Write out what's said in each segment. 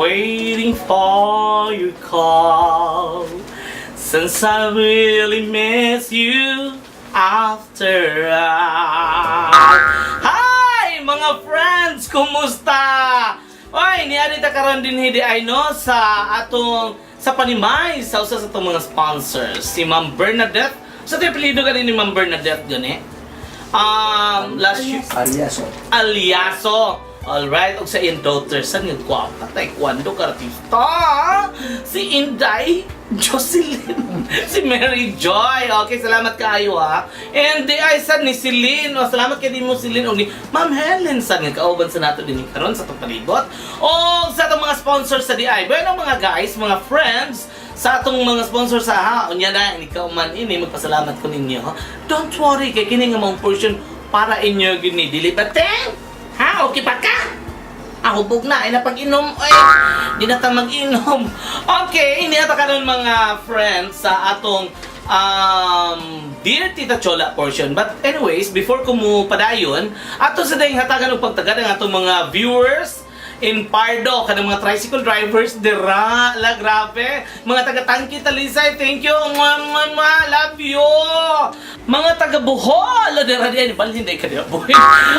waiting for your call. Since I really miss you after all. Hi mga friends! Kumusta? Oy, niadita karon din hidi ay no sa atong sa panimay sa usa sa atong mga sponsors. Si Ma'am Bernadette. Sa apelyido ganin ni Ma'am Bernadette gani. Last year Aliaso. Alright, og sa iyang daughter, saan yung kwapa? Taekwondo kartista. Si Inday Jocelyn. Si Mary Joy. Okay, salamat kaayo ha. And di ay saan ni Celine. O, salamat kay din mo Celine. O ni Ma'am Helen, saan nga kauban sa nato din karon sa itong palibot. O sa itong mga sponsors sa di ay. Bueno mga guys, mga friends, sa atong mga sponsors sa ha, unya na, ikaw man ini, magpasalamat ko ninyo. Don't worry, kay kini nga mong portion para inyo gini dilibateng. Ha? Okay pa ka? Ahubog na. Ay napag-inom. Ay, di na ta mag-inom. Okay, ini ata karon mga friends sa atong Dear Tita Chola portion. But anyways, before ko mo padayon, ato sa dayong hatagan og pagtagad ang atong mga viewers in Pardo, kanang mga tricycle drivers, dira, la grabe. Mga taga-Tangki, Talisay, thank you, love you. Mga taga-Bohol, dira diyan, balhin day ka dira, boy.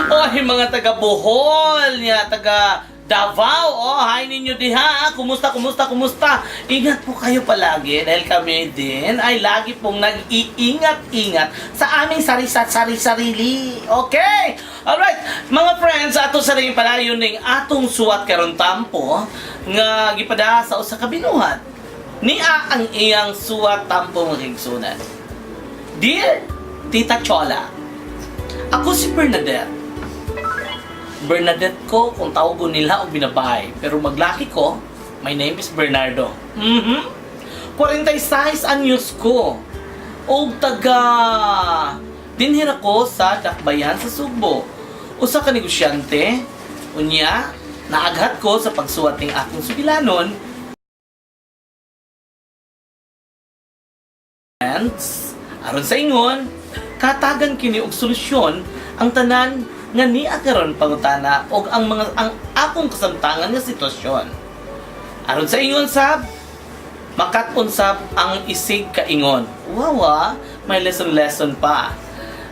Oy, mga taga-Bohol, niya, taga Davao, hi ninyo diha, kumusta? Ingat po kayo palagi dahil kami din ay lagi pong nag-iingat-ingat sa aming sarili. Okay? Alright, mga friends, ato sa rin palayon ning atong suwat karon tampo nga gipada sa usa ka binuhat. Nia ang iyang suwat tampo mga higsunan. Dear Tita Chola, ako si Bernadette ko kung tawagon nila o binabahay. Pero maglaki ko, my name is Bernardo. 46 anyos ko. O taga dinhira ko sa Dakbayan sa Sugbo. Usa ka negosyante, unya, naaghat ko sa pagsuwat ng akong sugilanon. Aron sa ingon, katagan kini og solusyon ang tanan nga ni karon pangutana og ang akong kasamtangan nga sitwasyon. Aron sa ingon sab, makat-unsab ang isig kaingon. Wawa, may lesson pa.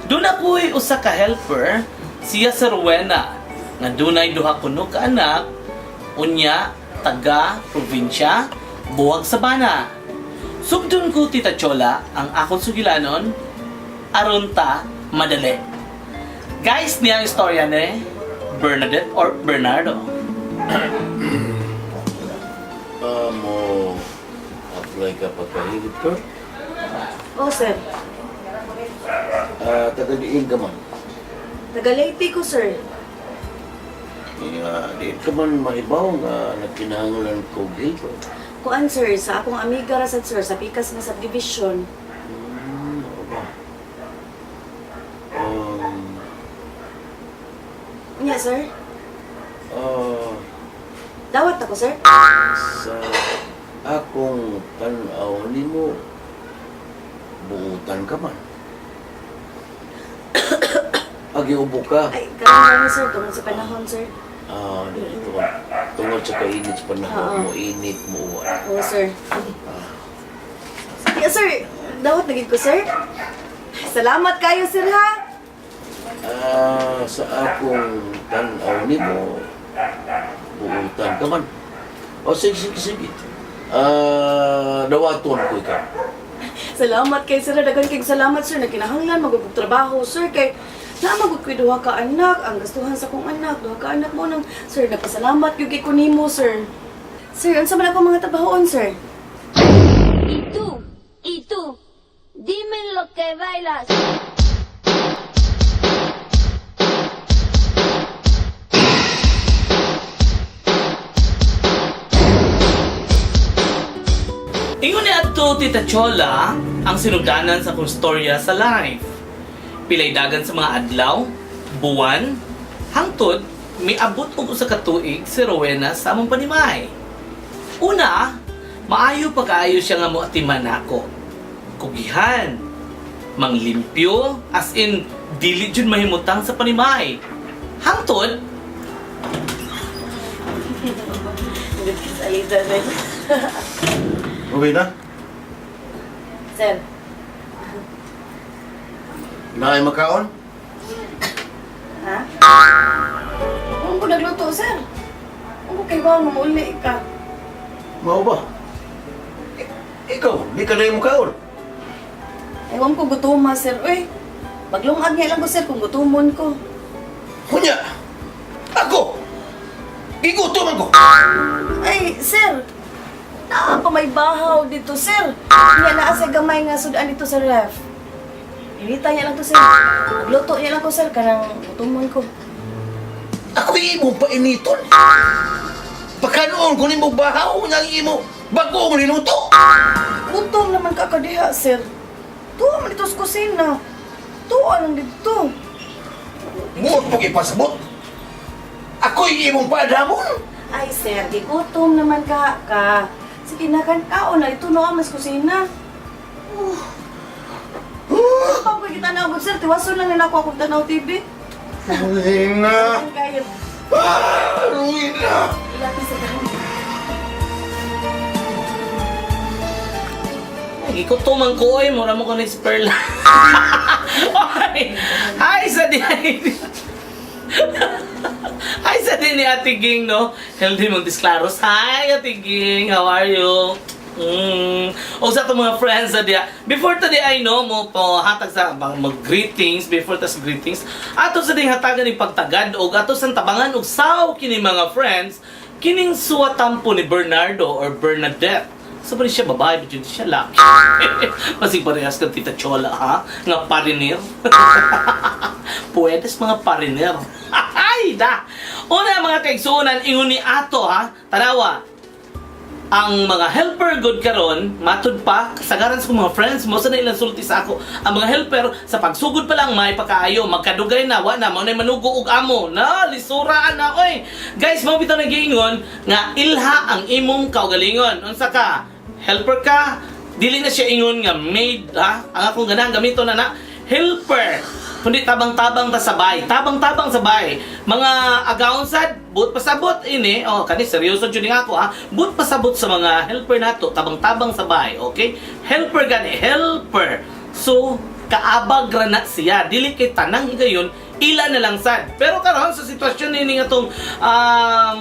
Doon ako'y usa ka helper, siya sa Rowena, nga dunay duha kuno ka anak, unya, taga, probinsya, buwag Sabana. Sugdon ko, Tita Chola, ang akong sugilanon, aron ta madali. Guys, niya ang istorya ni Bernadette or Bernardo. Mo apply ka pagkahilip ko? Oh, sir. Taga-diin ka man. Taga-Leyte ko, sir. Diin ka man maibaw nga nagkinahanglan ko dito. Kuan, sir, sa akong amiga rasad, sir, sa pikas nga subdivision. Oo ba? Nya, sir? Dawat ako, sir? Sa akong tanaw ni mo, buutan ka man. Agiubo ka. Ay, karang sir, tungkol sa panahon, sir. Dito. Tungkol sa kainit sa panahon mo, init mo. Oo, sir. Yes, sir. Dawat naging ko, sir. Salamat kayo, sir, ha? Sa akong tanaw ni mo, buutan ka man. Sige. Dawaton ko ikaw. Salamat kay sir. Dagan kay salamat, sir. Nagkinahanglan, magugtrabaho, sir. Kay namagod ko duha ka anak. Ang gastuhan sa kong anak. Duha ka anak mo nang, sir. Nagpasalamat yung kay kunimo, sir. Sir, ano sa man ako mga trabahoon, sir? Y tú, dime lo que bailas. Ingon ni adto Tita Chola ang sinugdanan sa kong storya sa life. Pilay dagan sa mga adlaw, buwan, hangtod miabot og usa ka tuig si Rowena sa among panimay. Una, maayo pa kaayo siya nga moatiman nako. Kugihan, manglimpyo, as in dili jud mahimutang sa panimay. Hangtod Hindi ka salita na. Okay na? Sir, Na kayo makaon? ha? Ano ko nagluto, sir? Ano kayo ba? Mamuli ka. Mao ba? Ikaw, di ka na yung makaon. Ewan ko gutuma, sir. Uy, maglungag nga lang ko, sir, kung gutumon ko. Kunya! Ako! Igutom ako! Ay, sir! Naa pa may bahaw dito, sir. Nga naa sa gamay nga sudan dito sa ref. Inita niya lang to, sir. Nagluto niya lang ko, sir, kanang gutumon ko. Ako imo pa initon. Pagkanoon ko ni mo bahaw nga imo bago ang niluto. Gutom naman ka kadiha, sir. Tuwa man dito sa kusina. Tuwa lang dito. Buot mo ipasabot. Ako'y imong padamon. Ay, sir, di gutom naman ka. Sige na, kaon na. Ito na mas kusina. Pag kita na abot, sir, tiwason lang nila ako akong tanaw TV. Ruina! Ang kayo. Ruina! Ilapin sa dahon. Ikutuman ko oy, mura mo ko ni Perla. Oy! Hi sa di. Hi sa din ni Ate Ging, no? Healthy mong disklaros. Hi Ate Ging, how are you? O sa itong mga friends na diya. Before today I know mo po hatag sa mag-greetings, before tas greetings. Ato sa ding hatagan ni pagtagad o ato sa tabangan og saw kini mga friends kining suwatampo ni Bernardo or Bernadette. So pa siya babae, but yun siya laki. Masig parehas kang Tita Chola, ha? Nga pariner. Pwede mga pariner. Ay, da! Una mga kaigsunan, ingon ni Ato, ha? Tanawa, ang mga helper good karon matud pa kasagaran sa mga friends mo sa ilang sulti sa ako ang mga helper sa pagsugod pa lang may pakaayo magkadugay na wa na mao na manugo og amo na lisuraan na oy guys mo bitaw nagiingon nga ilha ang imong kaugalingon unsa ka helper ka dili na siya ingon nga maid ha ang akong ganang gamito na helper kundi tabang-tabang ta sabay. Tabang-tabang sabay. Mga agawon sad, but pasabot ini. Oh, kani seryoso jud nga ako ha. But pasabot sa mga helper nato, tabang-tabang sabay, okay? Helper gani, helper. So, kaabag ra na siya. Dili kay tanang higayon, ila na lang sad. Pero karon sa sitwasyon ni atong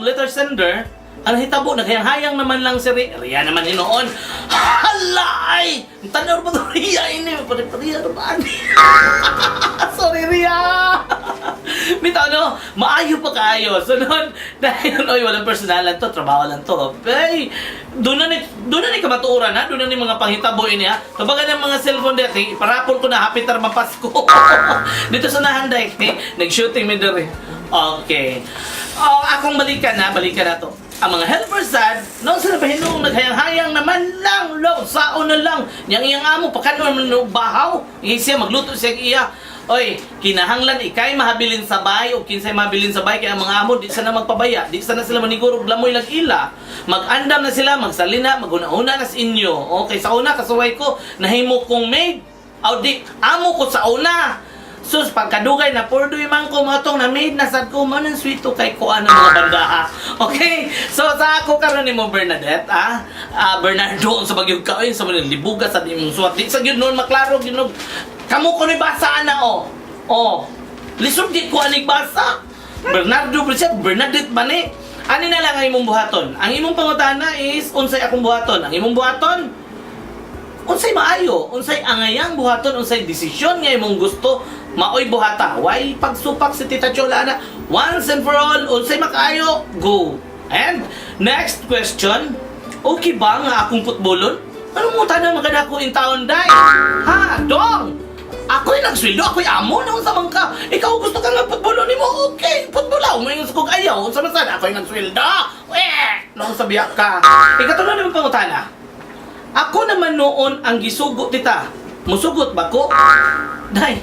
letter sender, ang hitabo, naghayang-hayang naman lang si Ria naman hinoon. Halay! Tanaw ba ito Ria ini? Ria naman. Sorry Ria! Bitaw no, maayo pa kayo. Sunod, dahil oy, walang personalan to, trabaho lang to. Hey, doon na ni kamatuoran ha, doon na ni mga panghitabo ini ha. Tabagan ng mga cellphone dito, iparapon ko na hapit na mapasko. Dito sa nahanday, nag-shooting mi dere. Okay. Akong balikan na to. Ang mga helper sad, nung sila pahinong naghayang-hayang naman lang, lo, saon na lang. Yang iyang amo, pakano naman ng bahaw. Siya, magluto siya iya. Oy, kinahanglan ikay mahabilin sabay o kinsay mahabilin sabay kaya ang mga amo di sana magpabaya, di sana sila maniguro glamoy lag ila. Mag-andam na sila, magsalina, maguna-una na sa inyo. Okay, sa una kasuway ko, nahimo kong maid. Aw di, amo ko sa una. Sus, pagkadugay na pordoy man ko mga tong na maid na sad ko man ang sweet to kay kuan ng mga banda ha. Okay? So sa ako karon ni mo Bernadette ha. Bernardo sa bagyog ka sa mga libuga sa imong suwat. Di sa gyud noon maklaro gyud kamo ko ni basa na oh. Oh. Lisod di ko anig basa. Bernardo Bernadette ba ni? Ani na lang ang imong buhaton. Ang imong pangutana is unsay akong buhaton. Ang imong buhaton unsay maayo, unsay angayang buhaton, unsay desisyon nga imong gusto maoy buhata. Why pagsupak si Tita Chola na once and for all, unsay makaayo, go. And next question, okay ba nga akong putbolon? Anong mo tanang magandako in taon day? Ha, dong! Ako'y nagsweldo, ako'y amo na unsa man ka. Ikaw gusto ka nga putbolon nimo, okay. Putbolaw, may gusto kong ayaw. Unsa man sad, ako'y nagsweldo. Nung sabiyak ka. Ikatulong naman pangutana. Ako naman noon ang gisugot tita. Musugot ba ko? Day,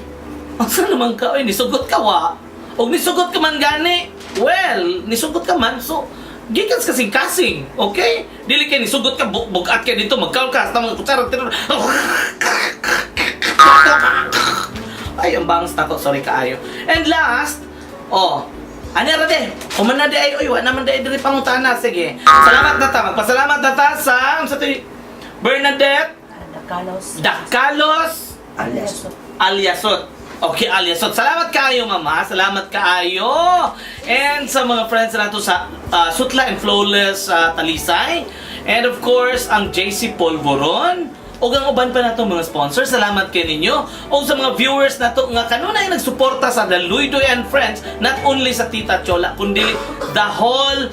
asa naman ka? Oy, nisugot ka wa? O nisugot ka man gani? Well, nisugot ka man, so gikan kasing-kasing, okay? Dili kay nisugot ka, bugat ka dito, magkaulkas na mga kutsara, tinur. Ay, ang bangs na ko, sorry kaayo. And last, Ani ra de. Human na de ay oy, wa naman de diri pangutana. Sige. Salamat na ta. Magpasalamat na ta sa Bernadette Dakalos Aliasot. Okay, Aliasot. Salamat kaayo, mama. Salamat kaayo. And sa mga friends nato sa Sutla and Flawless Talisay. And of course, ang JC Polvoron. O ang uban pa nato mga sponsors, salamat kay ninyo. O sa mga viewers nato nga kanunay nagsuporta sa The Luidoy and Friends, not only sa Tita Chola, kundi the whole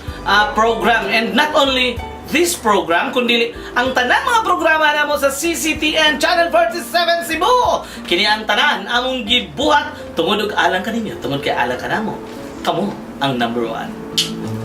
program. And not only this program, kundi ang tanan mga programa namo sa CCTN Channel 47 Cebu. Kini ang tanan among gibuhat tungod og alang kaninyo, tungod kay alang kanamo. Kamo ang number 1.